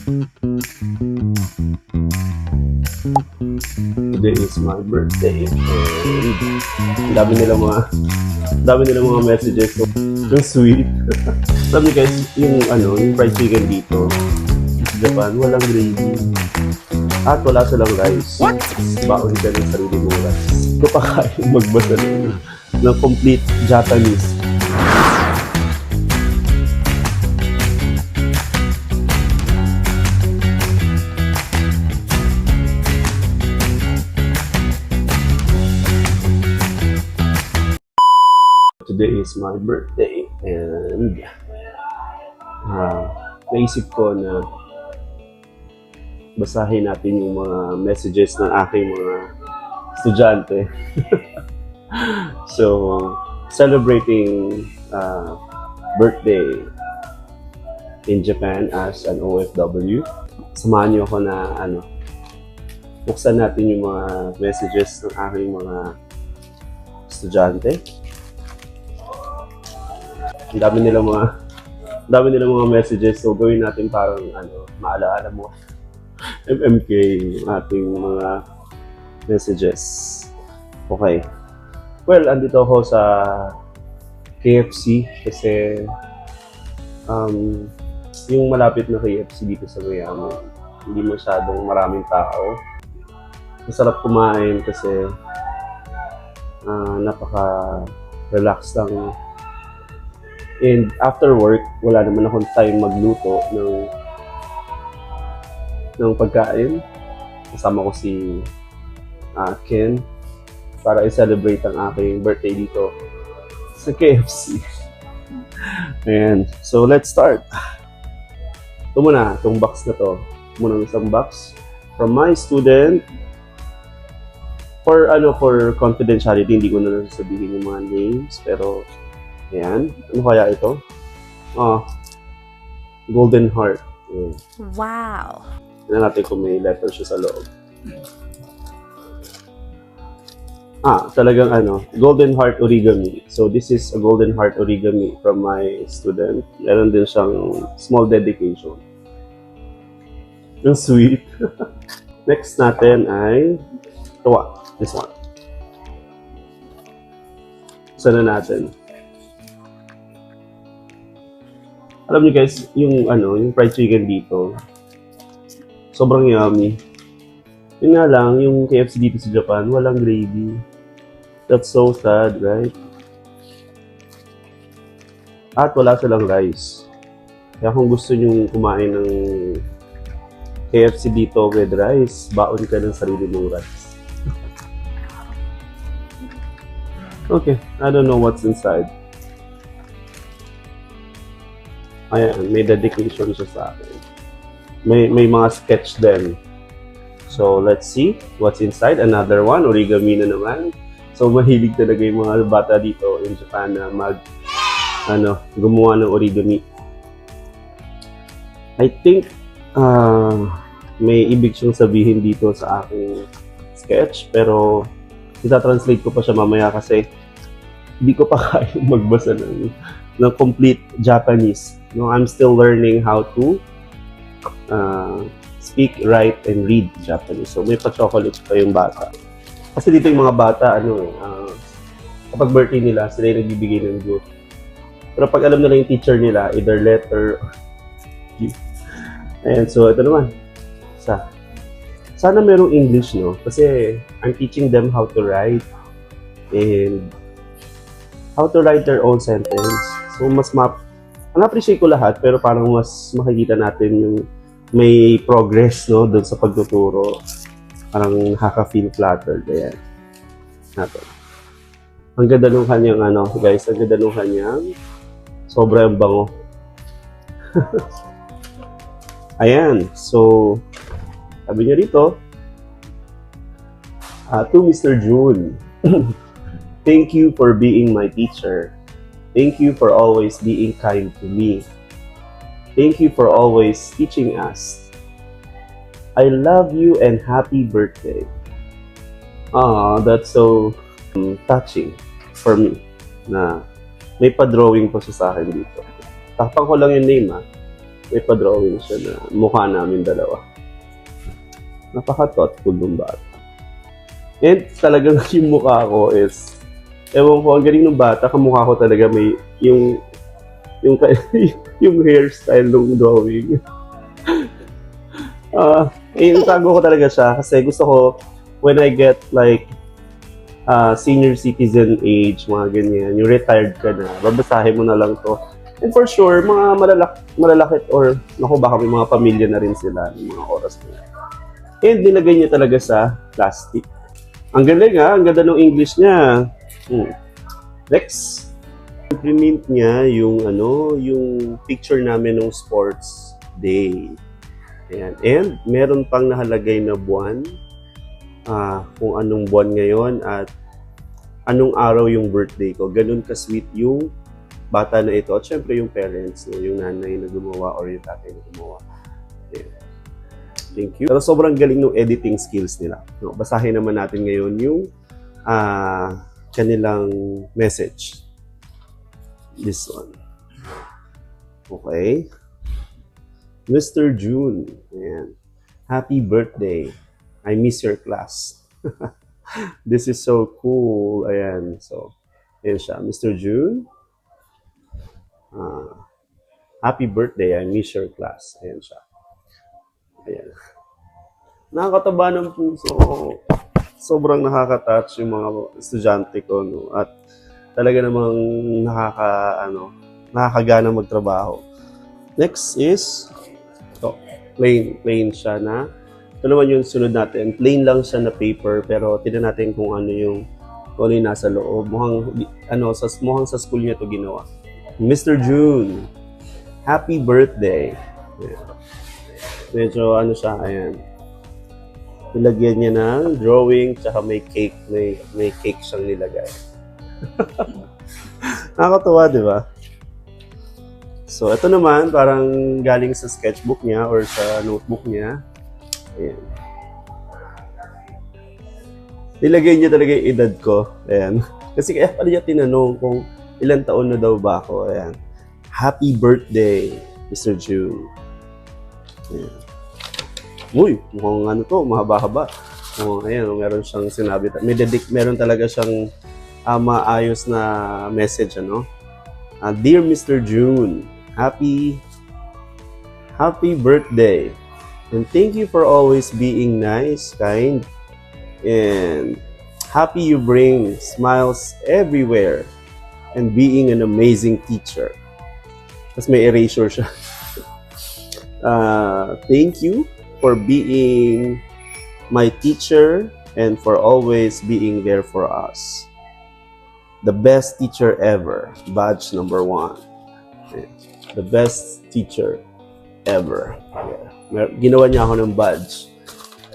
Today is my birthday and dami nila mga messages. So, yung sweet. Alam niyo guys, yung fried chicken dito sa Japan, walang gravy. At wala silang rice. What? Baon ka ng sarili mong rice. Ito pa kaya magbasa ng complete Japanese. Today is my birthday and naisip ko na basahin natin yung mga messages ng aking mga estudyante. So, celebrating birthday in Japan as an OFW. Samahan niyo ako na buksan natin yung mga messages ng aking mga estudyante. Ang dami nilang mga messages, so gawin natin parang maalaala mo MMK yung ating mga messages. Okay. Well, andito ako sa KFC kasi yung malapit na KFC dito sa Miami, hindi masyadong maraming tao. Masarap kumain kasi napaka-relax lang. And after work, wala naman akong time magluto ng pagkain. Kasama ko si Ken para i-celebrate ang aking birthday dito sa KFC. And so let's start. Ito muna, itong box na to. Munang isang box from my student. For confidentiality, hindi ko na sasabihin yung mga names, pero ayan. Ano kaya ito? Golden Heart. Ayan. Wow! Tignan natin kung may letter siya sa loob. Talagang Golden Heart Origami. So this is a Golden Heart Origami from my student. Meron din siyang small dedication. Yung sweet. Next natin ay this one. Sana natin. Alam niyo guys, yung fried chicken dito, sobrang yummy. Yun nga lang, yung KFC dito sa Japan, walang gravy. That's so sad, right? At wala silang rice. Kaya kung gusto niyo kumain ng KFC dito with rice, baon ka ng sarili mong rice. Okay, I don't know what's inside. Ayan, may dedication siya sa akin. May mga sketch din. So, let's see what's inside. Another one, origami na naman. So, mahilig talaga yung mga bata dito in Japan na gumawa ng origami. I think, may ibig siyang sabihin dito sa aking sketch, pero ita-translate ko pa siya mamaya kasi hindi ko pa kaya magbasa ng complete Japanese. I'm still learning how to speak, write, and read Japanese. So, may pa-chocolate pa yung bata. Kasi dito yung mga bata, kapag birthday nila, sila yung nagbibigay ng gift. Pero pag alam nila yung teacher nila, either letter or gift. And so, ito naman. Sana merong English, no? Kasi I'm teaching them how to write and how to write their own sentence. So, na-appreciate ko lahat, pero parang mas makikita natin yung may progress, no, doon sa pagtuturo. Parang nakaka-feel flattered. Ayan. Natin. Ang ganda nung kanyang, guys, ang ganda nung kanyang sobrang bango. Ayan. So, sabi niya rito, to Mr. June, thank you for being my teacher. Thank you for always being kind to me. Thank you for always teaching us. I love you and happy birthday. That's so touching for me na may pa-drawing po siya sa akin dito. Takpan ko lang yung name may pa-drawing siya na mukha namin dalawa. Napaka-thoughtful ng bata. And talagang yung mukha ko is, ewan ko, ang galing ng bata, kamukha ko talaga may yung yung hairstyle ng drawing. Itago ko talaga siya kasi gusto ko when I get like senior citizen age, mga ganyan, yung retired ka na, babasahin mo na lang to. And for sure, mga malalaki or naku, baka may mga pamilya na rin sila ng mga oras na. And nilagay niya talaga sa plastic. Ang galing ang ganda ng English niya. Next. Print niya yung yung picture namin ng sports day. Ayan. And meron pang nakalagay na buwan. Kung anong buwan ngayon at anong araw yung birthday ko. Ganun ka-sweet yung bata na ito. At syempre yung parents, yung nanay na gumawa or yung tatay na gumawa. Ayan. Thank you. Pero sobrang galing ng editing skills nila. No, basahin naman natin ngayon yung kanilang message. This one. Okay. Mr. June. Ayan. Happy birthday. I miss your class. This is so cool. Ayan. So, ayan siya. Mr. June. Happy birthday. I miss your class. Ayan siya. Ayan. Nakakataba ng puso. Sobrang nakaka-touch yung mga estudyante ko. No? At talaga namang nakakagana magtrabaho. Next is plain siya na ito naman yung sunod natin. Plain lang siya na paper pero tignan natin kung ano yung nasa loob. Mukhang sa school niya to ginawa. Mr. June, happy birthday. Ayan. Medyo siya, ayan. Nilagyan niya ng drawing tsaka may cake. May cake siyang nilagay. Nakakatuwa, di ba? So, ito naman, parang galing sa sketchbook niya or sa notebook niya. Ayan. Nilagay niya talaga yung edad ko. Ayan. Kasi kaya pala niya tinanong kung ilang taon na daw ba ako. Ayan. Happy birthday, Mr. June. Ayan. Uy, mukhang mahaba-haba. Ayan, meron siyang sinabi. Meron talaga siyang maayos na message, Dear Mr. June, happy birthday. And thank you for always being nice, kind, and happy you bring smiles everywhere and being an amazing teacher. Tapos may erasure siya. Thank you for being my teacher and for always being there for us. The best teacher ever. Badge number 1. The best teacher ever. Yeah. Ginawa niya ako ng badge.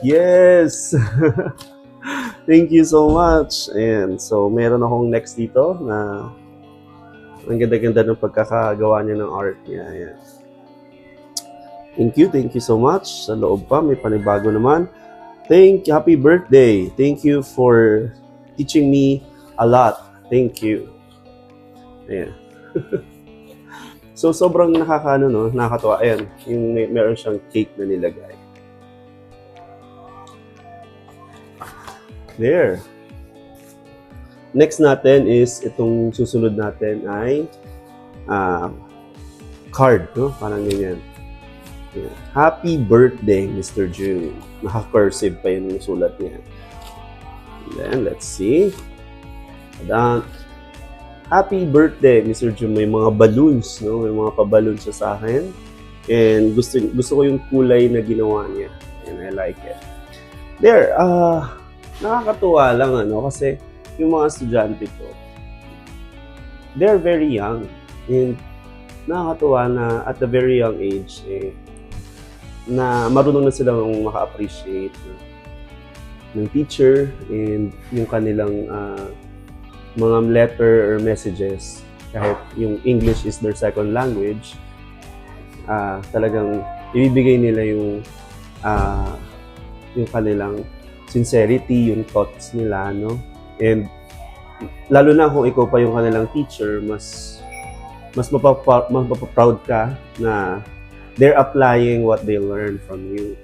Yes! Thank you so much. And so, meron akong next dito na ang ganda-ganda ng pagkakagawa niya ng art niya. Ayan. Thank you so much. Sa loob pa, may panibago naman. Happy birthday. Thank you for teaching me a lot. Thank you. Ayan. So, sobrang nakakatawa. Ayan, yung meron siyang cake na nilagay. There. Next natin is, itong susunod natin ay card, Parang ganyan. Ayan. Happy birthday, Mr. June. Naka-cursive pa yung sulat niya. And then, let's see. Happy birthday, Mr. June. May mga balloons, May mga pa-balloons siya sa akin. And gusto ko yung kulay na ginawa niya. And I like it. There, nakakatuwa lang, kasi yung mga estudyante ko, they're very young. And nakakatuwa na at a very young age, na marunong na silang maka-appreciate ng teacher and yung kanilang mga letter or messages. Kahit yung English is their second language, talagang ibibigay nila yung kanilang sincerity, yung thoughts nila, And lalo na kung ikaw pa yung kanilang teacher, mas mapaproud ka na they're applying what they learn from you.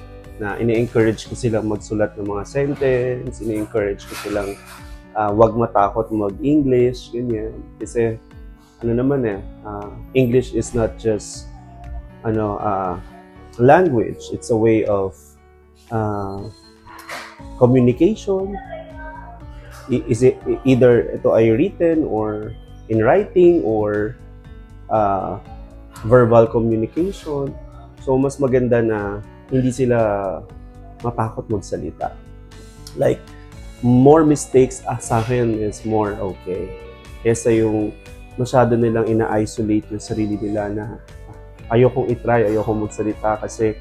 Na ini-encourage ko silang magsulat ng mga sentence, ini-encourage ko silang wag matakot mag-English, ganyan. Kasi, English is not just, language. It's a way of communication. Is it either ito ay written or in writing or verbal communication. So, mas maganda na hindi sila matakot magsalita. Like, more mistakes sa akin is more okay. Kesa yung masyado nilang ina-isolate yung sarili nila na ayokong itry, ayokong magsalita kasi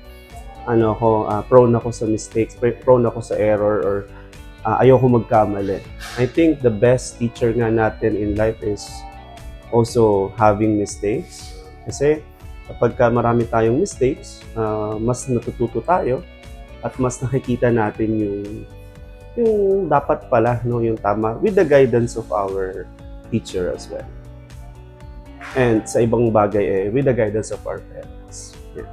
prone ako sa mistakes, prone ako sa error, or ayoko magkamali. I think the best teacher nga natin in life is also having mistakes. Kasi kapag marami tayong mistakes, mas natututo tayo at mas nakikita natin yung dapat pala, yung tama, with the guidance of our teacher as well. And sa ibang bagay, with the guidance of our parents. Yeah.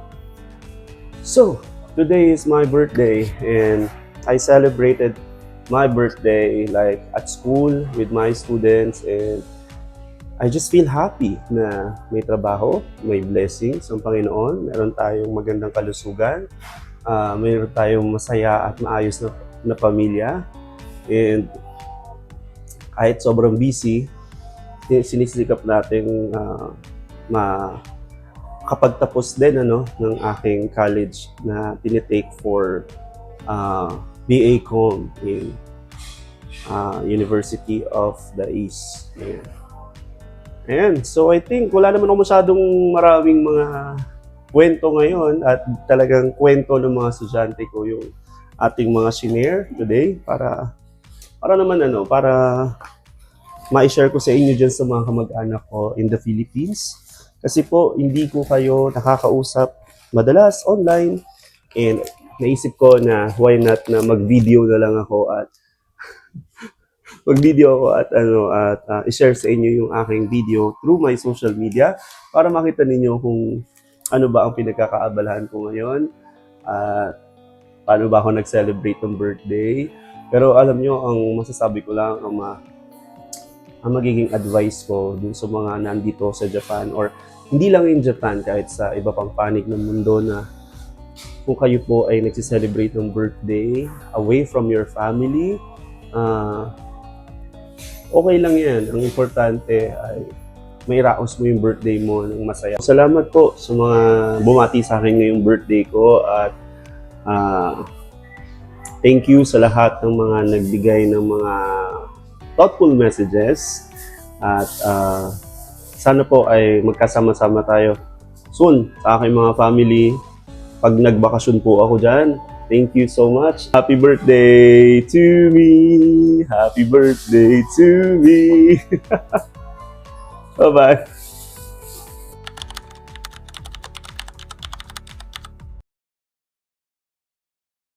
So, today is my birthday and I celebrated my birthday like at school with my students, and I just feel happy na may trabaho, may blessings ng Panginoon, meron tayong magandang kalusugan, meron tayong masaya at maayos na pamilya, and kahit sobrang busy, sinisikap natin makapagtapos din ng aking college na tinitake for BA Com in University of the East. Ayan. So I think wala naman ako masyadong maraming mga kwento ngayon at talagang kwento ng mga estudyante ko yung ating mga senior today para ma-share ko sa inyo dyan sa mga kamag-anak ko in the Philippines. Kasi po, hindi ko kayo nakakausap madalas online, and naisip ko na why not na mag-video na lang ako at i-share sa inyo yung aking video through my social media para makita ninyo kung ano ba ang pinagkakaabalahan ko ngayon at paano ba ako nag-celebrate ng birthday. Pero alam nyo, ang masasabi ko lang, ang magiging advice ko dun sa mga nandito sa Japan, or hindi lang in Japan, kahit sa iba pang panig ng mundo, na kung kayo po ay nagsiselebrate ng birthday away from your family, okay lang yan. Ang importante ay may raos mo yung birthday mo ng masaya. Salamat po sa mga bumati sa akin ngayong birthday ko, at thank you sa lahat ng mga nagbigay ng mga thoughtful messages, at sana po ay magkasama-sama tayo soon sa aking mga family pag nagbakasyon po ako dyan. Thank you so much. Happy birthday to me. Happy birthday to me. Bye-bye.